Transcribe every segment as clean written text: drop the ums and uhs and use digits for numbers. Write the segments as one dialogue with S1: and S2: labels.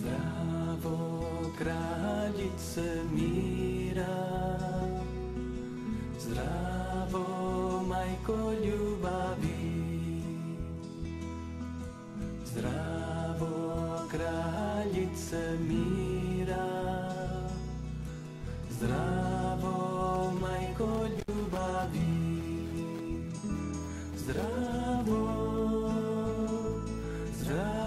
S1: Zdravo králjice míra, zdravo majko ljubavi, zdravo králjice míra, zdravo majko ljubavi, zdravo, zdravo.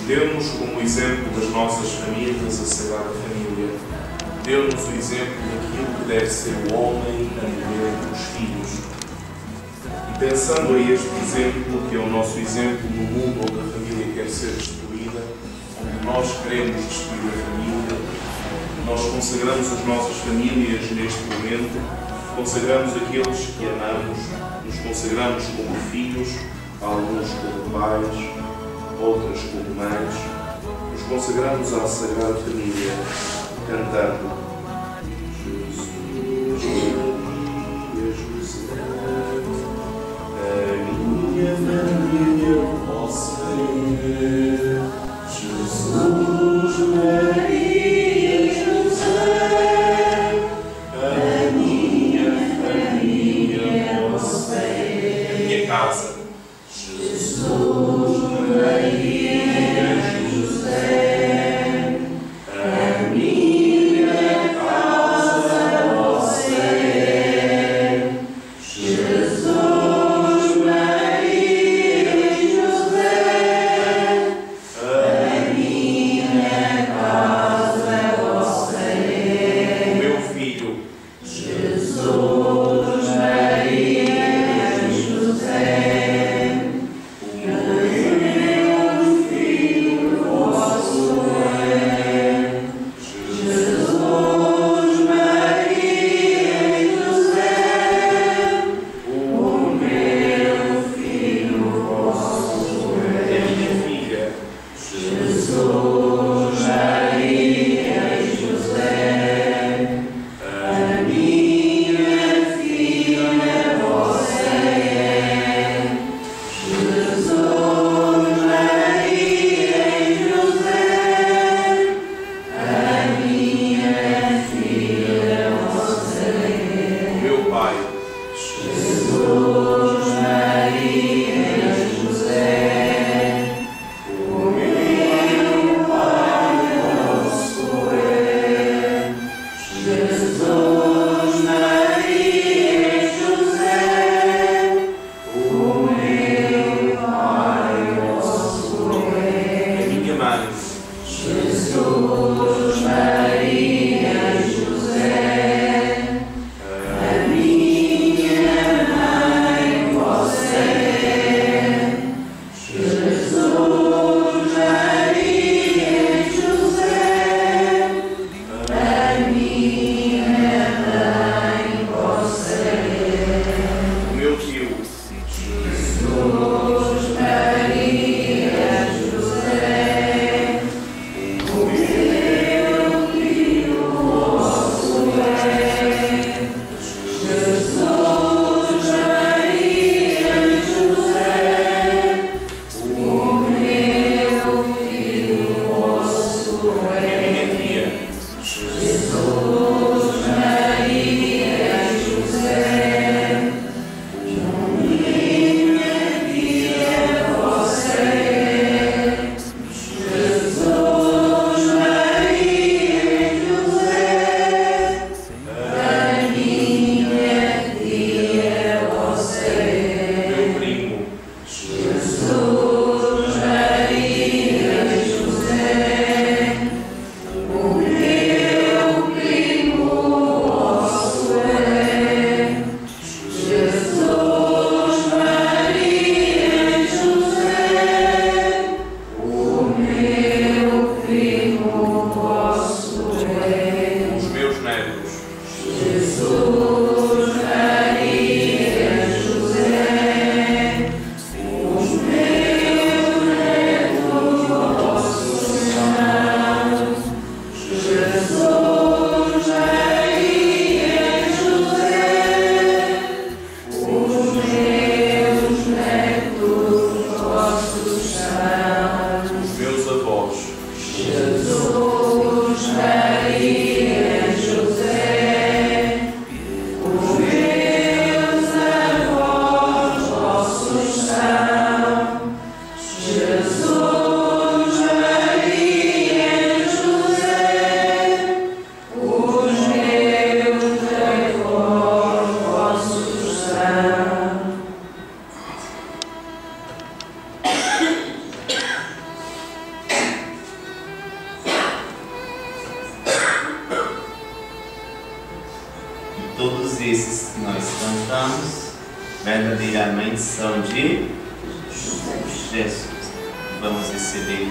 S2: Deu-nos como exemplo das nossas famílias a Sagrada Família. Deu-nos o exemplo daquilo que deve ser o homem, a mulher e os filhos. E pensando a este exemplo, que é o nosso exemplo no mundo onde a família quer ser destruída, onde nós queremos destruir a família, nós consagramos as nossas famílias neste momento, consagramos aqueles que amamos, nos consagramos como filhos, alguns como pais, outras como mães, nos consagramos à Sagrada Família, cantando Jesus, Maria, José, a minha família, vossa é Jesus, Maria, José, a minha família, vossa é a minha casa, Jesus, Maria, José, a minha
S3: todos esses que nós cantamos verdadeiramente são de Jesus. Vamos receber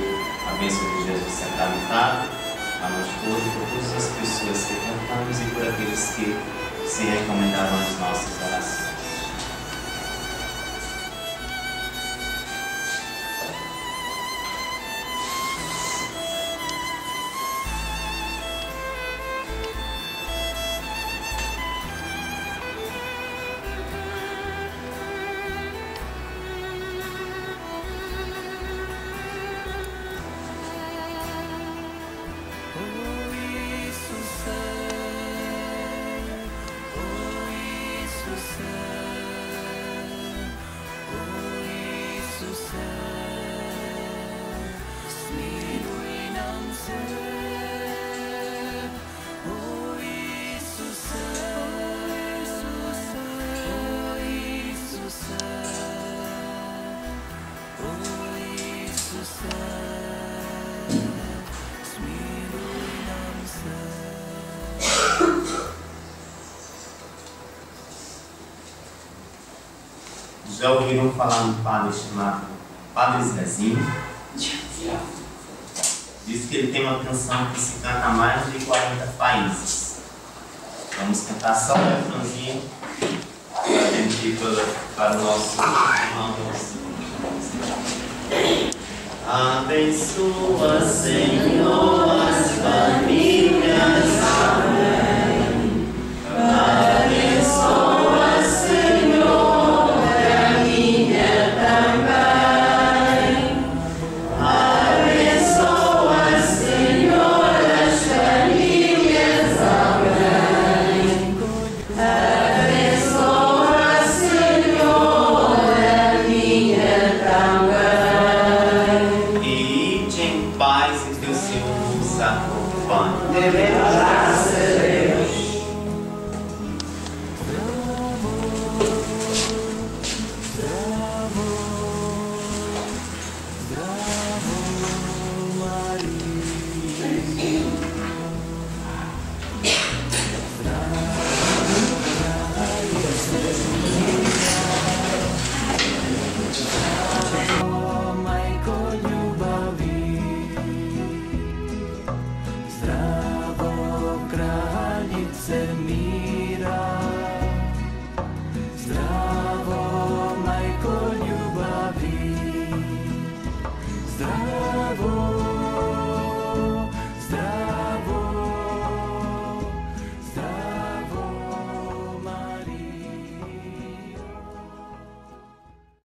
S3: a bênção de Jesus sentado no carro, a nós todos, por todas as pessoas que cantamos e por aqueles que se recomendaram as nossas orações. Já ouviram falar de um padre chamado Padre Zezinho? Diz que ele tem uma canção que se canta em mais de 40 países. Vamos cantar só o refrãozinho para o nosso irmão. Abençoa, Senhor, as famílias. Amém. Abençoa, Senhor, a minha também. Abençoa, Senhor, as famílias. Amém. Abençoa, Senhor, a minha também. E ide em paz e que o Senhor nos acompanhe.